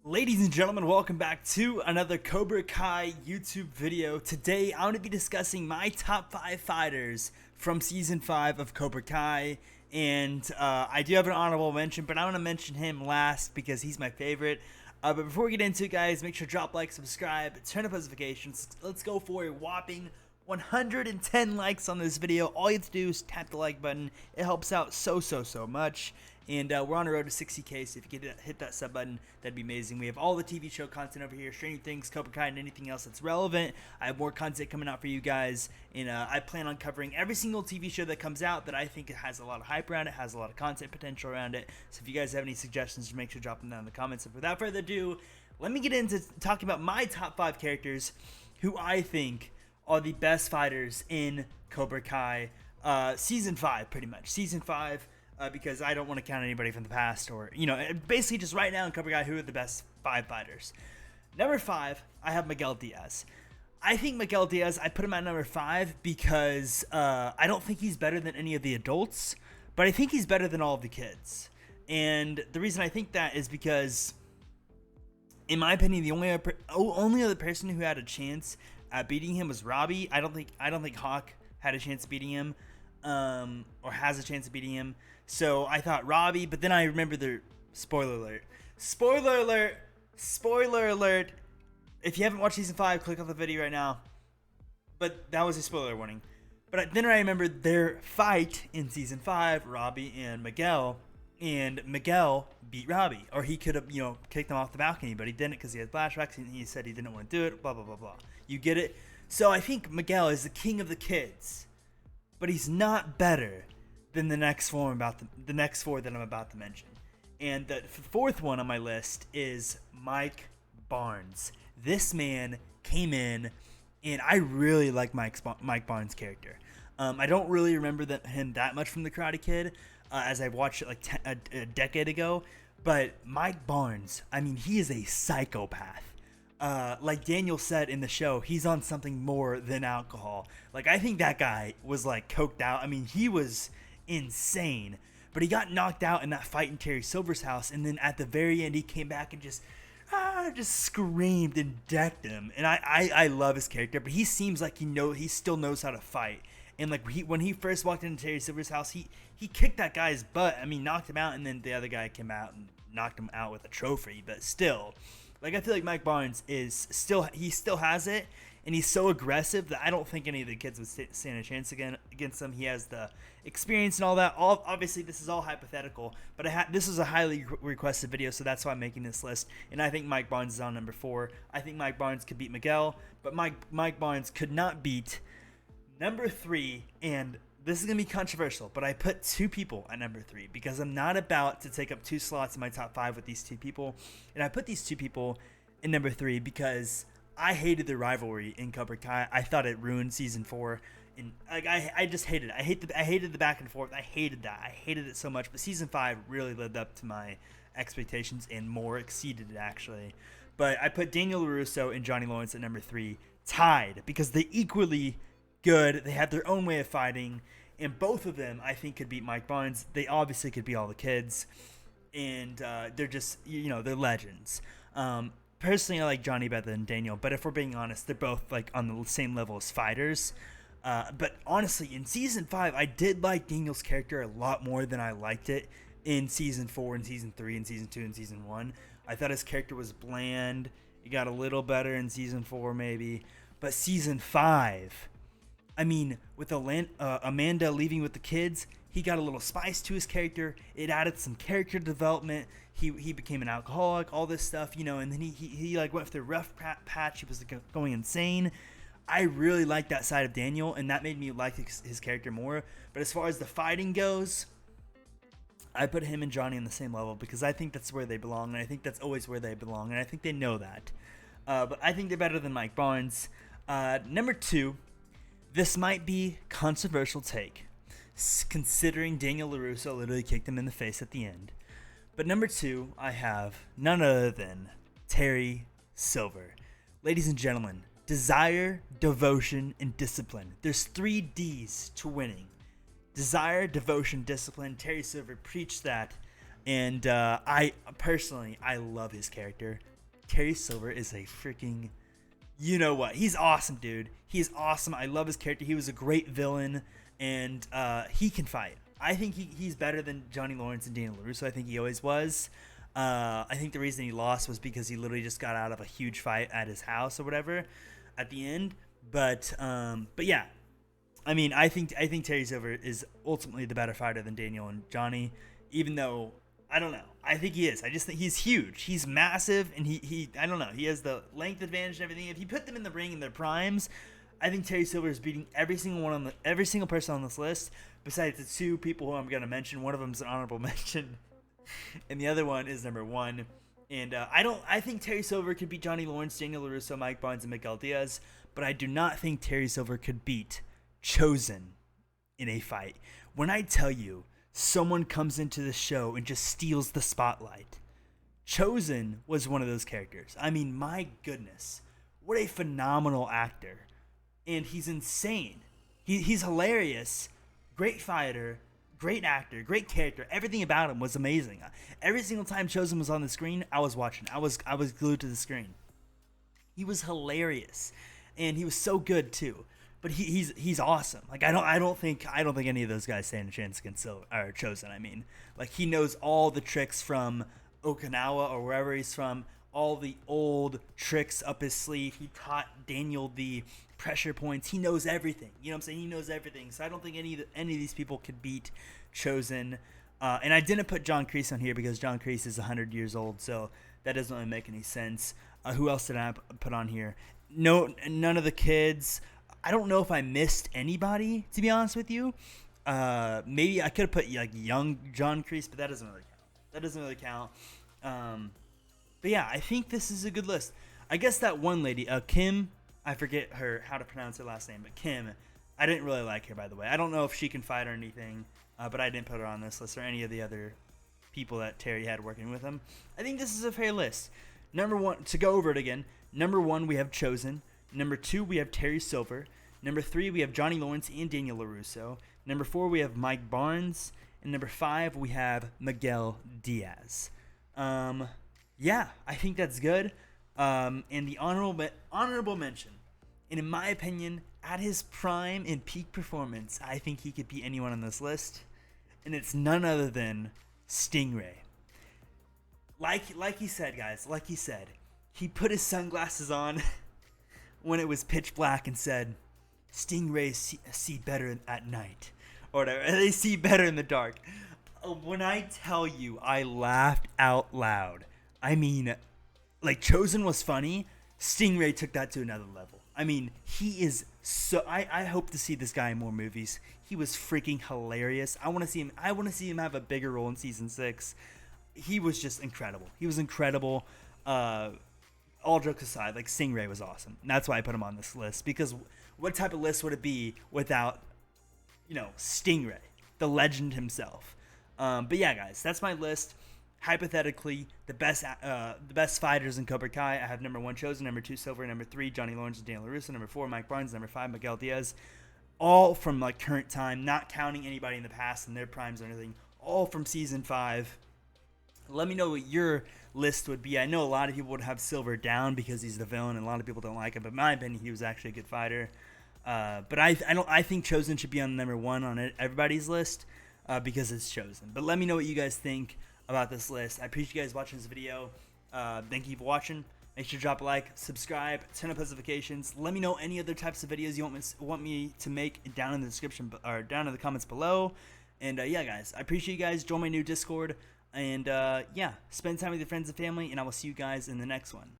Ladies and gentlemen, welcome back to another Cobra Kai YouTube video. Today, I'm going to be discussing my top 5 fighters from Season 5 of Cobra Kai. And I do have an honorable mention, but I want to mention him last because he's my favorite. But before we get into it, guys, make sure to drop like, subscribe, turn on notifications. Let's go for a whopping 110 likes on this video. All you have to do is tap the like button. It helps out so much. And we're on the road to 60K, so if you could hit that sub button, that'd be amazing. We have all the TV show content over here, Stranger Things, Cobra Kai, and anything else that's relevant. I have more content coming out for you guys, and I plan on covering every single TV show that comes out that I think it has a lot of hype around it, has a lot of content potential around it. So if you guys have any suggestions, make sure to drop them down in the comments. And without further ado, let me get into talking about my top 5 characters who I think are the best fighters in Cobra Kai Season 5, pretty much. Season 5. Because I don't want to count anybody from the past or, basically just right now in Cobra Kai, who are the best 5 fighters. Number 5, I have Miguel Diaz. I think Miguel Diaz, I put him at number 5 because I don't think he's better than any of the adults, but I think he's better than all of the kids. And the reason I think that is because, in my opinion, the only other person who had a chance at beating him was Robbie. I don't think Hawk had a chance of beating him, or has a chance of beating him. So I thought Robbie, but then I remember the spoiler alert. Spoiler alert. If you haven't watched Season 5, click off the video right now. But that was a spoiler warning. But then I remembered their fight in Season 5, Robbie and Miguel Miguel beat Robbie. Or he could have, kicked him off the balcony, but he didn't because he had flashbacks and he said he didn't want to do it, blah, blah, blah, blah. You get it? So I think Miguel is the king of the kids. But he's not better than the next four that I'm about to mention. And the fourth one on my list is Mike Barnes. This man came in, and I really like Mike Barnes' character. I don't really remember him that much from The Karate Kid, as I watched it like a decade ago. But Mike Barnes, he is a psychopath. Like Daniel said in the show, he's on something more than alcohol. Like, I think that guy was like coked out. He was insane, but he got knocked out in that fight in Terry Silver's house, and then at the very end he came back and just screamed and decked him. And I love his character, but he seems like he still knows how to fight. And like when he first walked into Terry Silver's house, he kicked that guy's butt. Knocked him out, and then the other guy came out and knocked him out with a trophy. But still, like, I feel like Mike Barnes still has it, and he's so aggressive that I don't think any of the kids would stand a chance against him. He has the experience and all that. Obviously, this is all hypothetical, but this is a highly requested video, so that's why I'm making this list. And I think Mike Barnes is on number 4. I think Mike Barnes could beat Miguel, but Mike Barnes could not beat number 3, and this is going to be controversial, but I put 2 people at number 3 because I'm not about to take up 2 slots in my top 5 with these 2 people. And I put these 2 people in number 3 because I hated the rivalry in Cobra Kai. I thought it ruined Season 4. And I just hated it. I hated the back and forth. I hated that. I hated it so much. But Season 5 really lived up to my expectations and more, exceeded it, actually. But I put Daniel LaRusso and Johnny Lawrence at number 3, tied, because they equally good. They had their own way of fighting, and both of them I think could beat Mike Barnes. They obviously could beat all the kids, and they're just, they're legends. Personally, I like Johnny better than Daniel, but if we're being honest, they're both like on the same level as fighters. But honestly, in Season 5, I did like Daniel's character a lot more than I liked it in Season 4 and Season 3 and Season 2 and Season 1. I thought his character was bland. It got a little better in Season 4 maybe, but Season 5, with Amanda leaving with the kids, he got a little spice to his character. It added some character development. He became an alcoholic, all this stuff, and then he like went through a rough patch. He was going insane. I really liked that side of Daniel, and that made me like his character more. But as far as the fighting goes, I put him and Johnny on the same level because I think that's where they belong, and I think that's always where they belong, and I think they know that. But I think they're better than Mike Barnes. Number 2, this might be controversial take, considering Daniel LaRusso literally kicked him in the face at the end. But number 2, I have none other than Terry Silver. Ladies and gentlemen, desire, devotion, and discipline. There's 3 D's to winning. Desire, devotion, discipline. Terry Silver preached that. And I love his character. Terry Silver is a freaking, you know what? He's awesome, dude. He's awesome. I love his character. He was a great villain, and he can fight. I think he's better than Johnny Lawrence and Daniel LaRusso. I think he always was. I think the reason he lost was because he literally just got out of a huge fight at his house or whatever at the end. But yeah, I mean, I think Terry Silver is ultimately the better fighter than Daniel and Johnny, even though I don't know. I think he is. I just think he's huge. He's massive, and he I don't know. He has the length advantage and everything. If you put them in the ring in their primes, I think Terry Silver is beating every single person on this list. Besides the two people who I'm gonna mention, one of them is an honorable mention, and the other one is number one. And I think Terry Silver could beat Johnny Lawrence, Daniel LaRusso, Mike Barnes, and Miguel Diaz, but I do not think Terry Silver could beat Chosen in a fight. When I tell you someone comes into the show and just steals the spotlight, Chosen was one of those characters. I mean, my goodness, what a phenomenal actor. And he's insane. He's hilarious, great fighter, great actor, great character. Everything about him was amazing. Every single time Chosen was on the screen, I was watching. I was glued to the screen. He was hilarious, and he was so good too. But he's awesome. Like I don't think any of those guys stand a chance against Chosen. I mean, like he knows all the tricks from Okinawa or wherever he's from, all the old tricks up his sleeve. He taught Daniel the pressure points. He knows everything. You know what I'm saying? He knows everything. So I don't think any of these people could beat Chosen. And I didn't put John Kreese on here because John Kreese is 100 years old, so that doesn't really make any sense. Who else did I put on here? No, none of the kids. I don't know if I missed anybody, to be honest with you. Maybe I could have put like young John Kreese, but that doesn't really count. But yeah, I think this is a good list. I guess that one lady, Kim, I forget how to pronounce her last name, but Kim, I didn't really like her, by the way. I don't know if she can fight or anything, but I didn't put her on this list or any of the other people that Terry had working with him. I think this is a fair list. Number one, to go over it again, number one, we have Chosen. Number two, we have Terry Silver. Number three, we have Johnny Lawrence and Daniel LaRusso. Number four, we have Mike Barnes. And number five, we have Miguel Diaz. Yeah, I think that's good. And the honorable mention, and in my opinion, at his prime and peak performance, I think he could beat anyone on this list. And it's none other than Stingray. Like he said, guys, he put his sunglasses on when it was pitch black and said, "Stingrays see better at night," or whatever. They see better in the dark. When I tell you, I laughed out loud. I mean, like, Chosen was funny. Stingray took that to another level. I mean, he is so. I hope to see this guy in more movies. He was freaking hilarious. I want to see him. I want to see him have a bigger role in season 6. He was just incredible. He was incredible. All jokes aside, like, Stingray was awesome. And that's why I put him on this list, because what type of list would it be without, Stingray, the legend himself? But yeah, guys, that's my list. Hypothetically, the best fighters in Cobra Kai. I have number one Chosen, number two Silver, number three Johnny Lawrence and Daniel LaRusso, number four Mike Barnes, number five Miguel Diaz. All from like current time, not counting anybody in the past and their primes or anything. All from season 5. Let me know what your list would be. I know a lot of people would have Silver down because he's the villain, and a lot of people don't like him. But in my opinion, he was actually a good fighter. But I think Chosen should be on number one on everybody's list because it's Chosen. But let me know what you guys think about this list. I appreciate you guys watching this video. Thank you for watching. Make sure to drop a like, subscribe, turn on notifications. Let me know any other types of videos you want me to make down in the description or down in the comments below. And yeah, guys, I appreciate you guys. Join my new Discord. And yeah, spend time with your friends and family, and I will see you guys in the next one.